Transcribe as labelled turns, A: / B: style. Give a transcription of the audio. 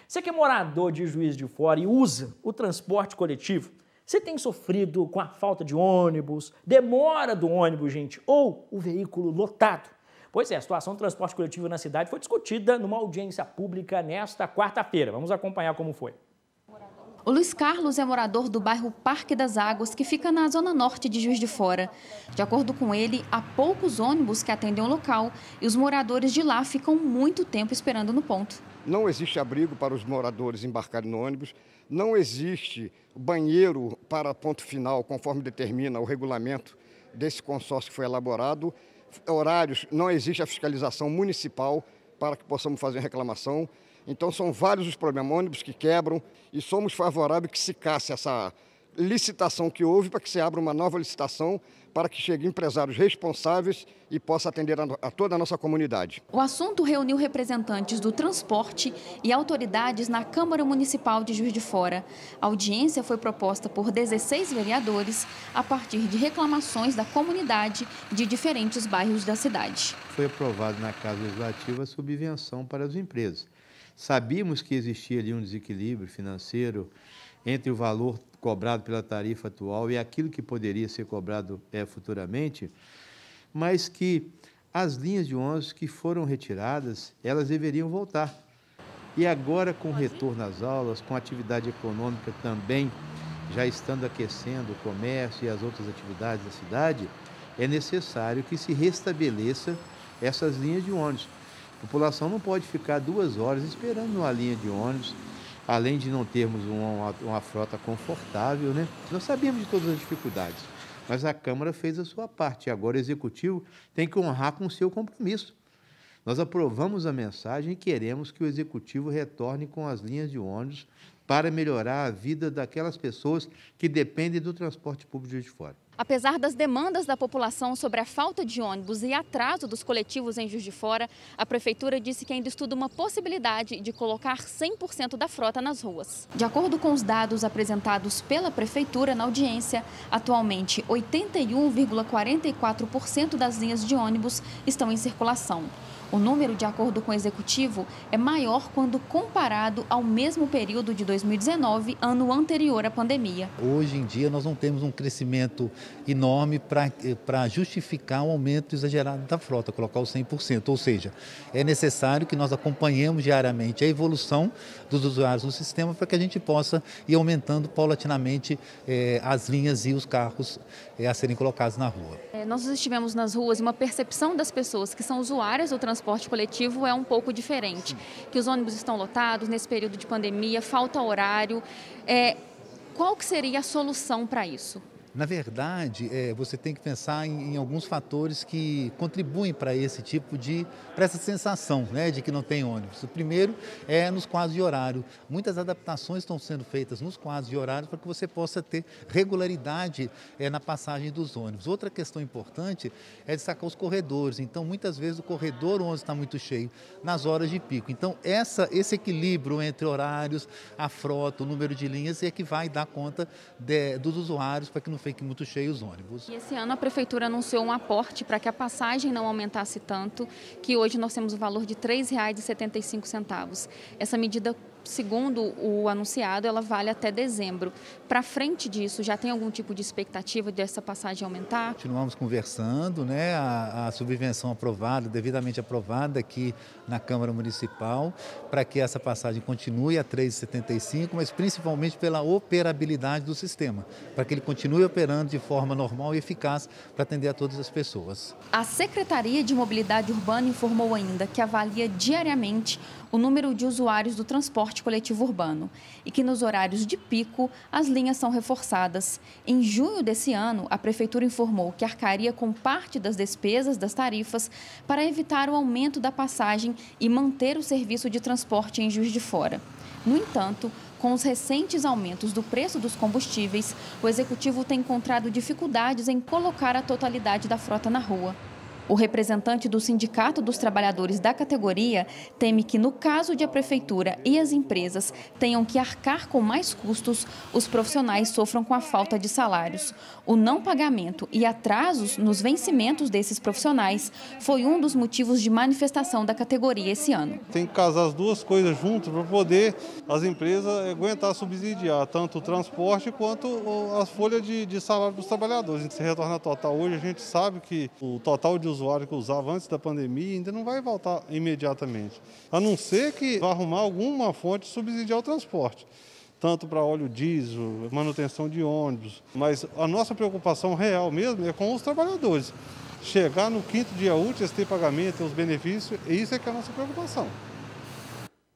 A: Você que é morador de Juiz de Fora e usa o transporte coletivo, você tem sofrido com a falta de ônibus, demora do ônibus, gente, ou o veículo lotado? Pois é, a situação do transporte coletivo na cidade foi discutida numa audiência pública nesta quarta-feira. Vamos acompanhar como foi.
B: O Luiz Carlos é morador do bairro Parque das Águas, que fica na zona norte de Juiz de Fora. De acordo com ele, há poucos ônibus que atendem o local e os moradores de lá ficam muito tempo esperando no ponto.
C: Não existe abrigo para os moradores embarcarem no ônibus, não existe banheiro para ponto final, conforme determina o regulamento desse consórcio que foi elaborado. Horários, não existe a fiscalização municipal para que possamos fazer reclamação. Então são vários os problemas, ônibus que quebram, e somos favoráveis que se casse essa licitação que houve para que se abra uma nova licitação para que cheguem empresários responsáveis e possa atender a toda a nossa comunidade.
B: O assunto reuniu representantes do transporte e autoridades na Câmara Municipal de Juiz de Fora. A audiência foi proposta por 16 vereadores a partir de reclamações da comunidade de diferentes bairros da cidade.
D: Foi aprovado na Casa Legislativa a subvenção para as empresas. Sabíamos que existia ali um desequilíbrio financeiro entre o valor cobrado pela tarifa atual e aquilo que poderia ser cobrado futuramente, mas que as linhas de ônibus que foram retiradas, elas deveriam voltar. E agora, com o retorno às aulas, com a atividade econômica também já estando aquecendo o comércio e as outras atividades da cidade, é necessário que se restabeleça essas linhas de ônibus. A população não pode ficar 2 horas esperando numa linha de ônibus, além de não termos uma frota confortável, né? Nós sabíamos de todas as dificuldades, mas a Câmara fez a sua parte e agora o Executivo tem que honrar com o seu compromisso. Nós aprovamos a mensagem e queremos que o Executivo retorne com as linhas de ônibus para melhorar a vida daquelas pessoas que dependem do transporte público de Juiz de Fora.
B: Apesar das demandas da população sobre a falta de ônibus e atraso dos coletivos em Juiz de Fora, a Prefeitura disse que ainda estuda uma possibilidade de colocar 100% da frota nas ruas. De acordo com os dados apresentados pela Prefeitura na audiência, atualmente 81,44% das linhas de ônibus estão em circulação. O número, de acordo com o Executivo, é maior quando comparado ao mesmo período de 2019, ano anterior à pandemia.
E: Hoje em dia nós não temos um crescimento enorme para justificar o aumento exagerado da frota, colocar o 100%. Ou seja, é necessário que nós acompanhemos diariamente a evolução dos usuários do sistema para que a gente possa ir aumentando paulatinamente as linhas e os carros a serem colocados na rua.
B: Nós estivemos nas ruas e uma percepção das pessoas que são usuárias do transporte coletivo é um pouco diferente. Que os ônibus estão lotados nesse período de pandemia, falta horário. Qual que seria a solução para isso?
E: Na verdade, você tem que pensar em alguns fatores que contribuem para esse tipo para essa sensação, né, de que não tem ônibus. O primeiro é nos quadros de horário. Muitas adaptações estão sendo feitas nos quadros de horário para que você possa ter regularidade na passagem dos ônibus. Outra questão importante é destacar os corredores. Então, muitas vezes o corredor 11 está muito cheio nas horas de pico. Então, esse equilíbrio entre horários, a frota, o número de linhas é que vai dar conta dos usuários para que não fiquem muito cheios os ônibus.
B: E esse ano a Prefeitura anunciou um aporte para que a passagem não aumentasse tanto, que hoje nós temos o valor de R$ 3,75. Essa medida, segundo o anunciado, ela vale até dezembro. Para frente disso, já tem algum tipo de expectativa dessa passagem aumentar?
E: Continuamos conversando, né? A subvenção aprovada, devidamente aprovada aqui na Câmara Municipal, para que essa passagem continue a R$ 3,75, mas principalmente pela operabilidade do sistema, para que ele continue operando de forma normal e eficaz para atender a todas as pessoas.
B: A Secretaria de Mobilidade Urbana informou ainda que avalia diariamente o número de usuários do transporte coletivo urbano e que nos horários de pico as linhas são reforçadas. Em junho desse ano, a Prefeitura informou que arcaria com parte das despesas das tarifas para evitar o aumento da passagem e manter o serviço de transporte em Juiz de Fora. No entanto, com os recentes aumentos do preço dos combustíveis, o Executivo tem encontrado dificuldades em colocar a totalidade da frota na rua. O representante do Sindicato dos Trabalhadores da categoria teme que, no caso de a Prefeitura e as empresas tenham que arcar com mais custos, os profissionais sofram com a falta de salários. O não pagamento e atrasos nos vencimentos desses profissionais foi um dos motivos de manifestação da categoria esse ano.
F: Tem que casar as duas coisas juntas para poder as empresas aguentar subsidiar tanto o transporte quanto a folha de salário dos trabalhadores. Se retornar total hoje, a gente sabe que o total de usuário que usava antes da pandemia ainda não vai voltar imediatamente, a não ser que vá arrumar alguma fonte de subsidiar o transporte, tanto para óleo diesel, manutenção de ônibus. Mas a nossa preocupação real mesmo é com os trabalhadores. Chegar no 5º dia útil, ter pagamento, ter os benefícios, isso é que é a nossa preocupação.